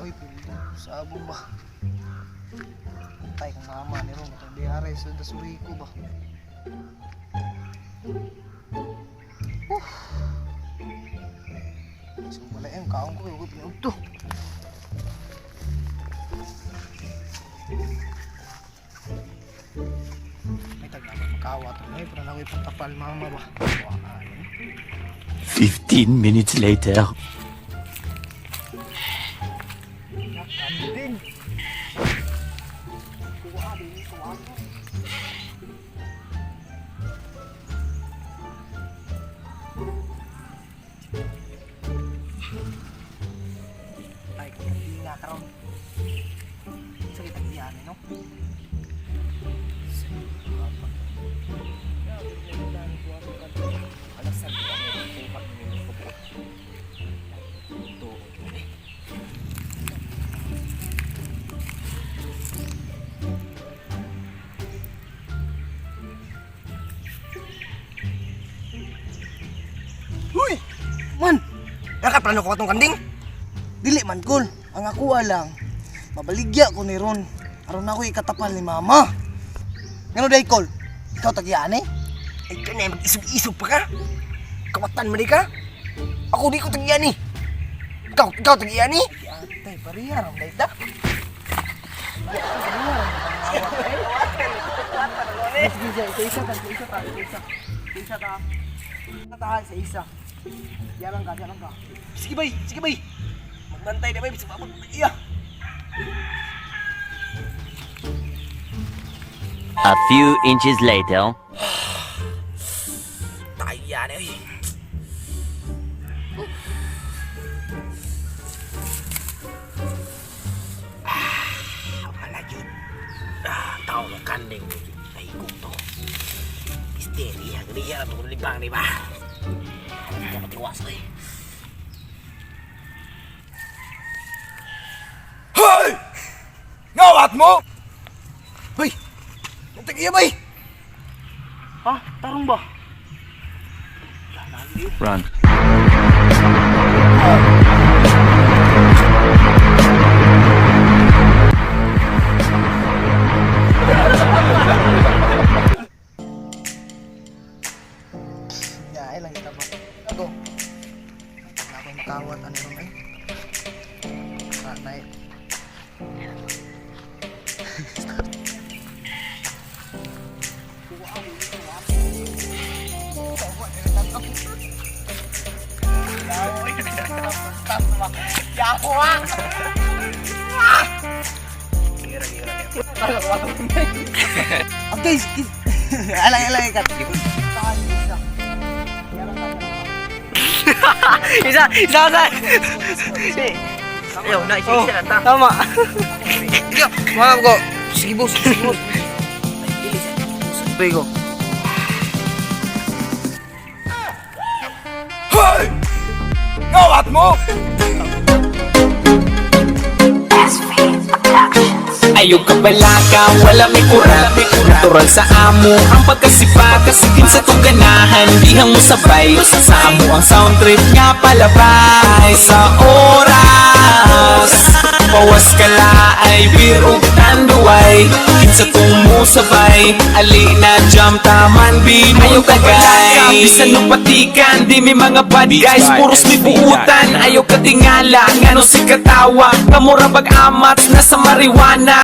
Uy, pili. Sabong ba? Antay kong mama ni Ron. Ito di aray sa dasuri ko ba? So, wala yung kaong ko. Huwag pinag ito. May taglaman makawa ito. May panalaway pantapal mama ba? 15 minutes later. Nakanding. Kuha din. Kuha ko. Ay, hindi nga karoon. Sakit ang iyan, no? Alasan ko ano yung tumak niyo ko po. Ito, okay. Uy! Man! Nakaplano ko itong kanding? Dili man, Kol. Ang ako lang, mabaligya ko ni Ron. Aron ako ikatapal ni Mama. Ngano day, Kol? Ikaw tagyaan eh? Ay ka na, mag-isog-isog pa ka? Kawatan mo di ka? Ako di ko tagyaan eh. Ikaw tagyaan eh? Atay, pariyar ang daita. Isa ka. Natahan sa isa. Yarang ka. Sige bay. Magbantay na bay, bisa mabot. Iya. A few inches later. Tayan eh. Wala yun. Tao ng kanding. Ay, kuto. Misteri. Gariya na itong libang, di ba? Hindi ka matiwas ko eh. Hoy! Ngawat mo! Hoy! Nagtagiya ba eh? Ha? Tarong ba? Run. Yae lang kita ba? Ako. Wala ko makawat ano ron eh. Sanay. Okay, alay kat. Isa. Ayaw na, isa na ta. Tama. Mga ko. Sige boss. Bego. Hoy! Ngawat mo! Ayog ka balaka, wala may kura Natural sa amo, ang pagkasipa Kasigin sa tong ganahan, dihang mo sabay Sa amo ang sound trip nga palabay Sa oras Pawas ka laay, birog tanduay Kinsa tong mo sabay Ali na jam taman, binoy tagay Bisan nung patikan, di may mga bad guys Puros may buutan, ayaw ka tingala Ngano si katawa, kamura bag-amat Nasa marijuana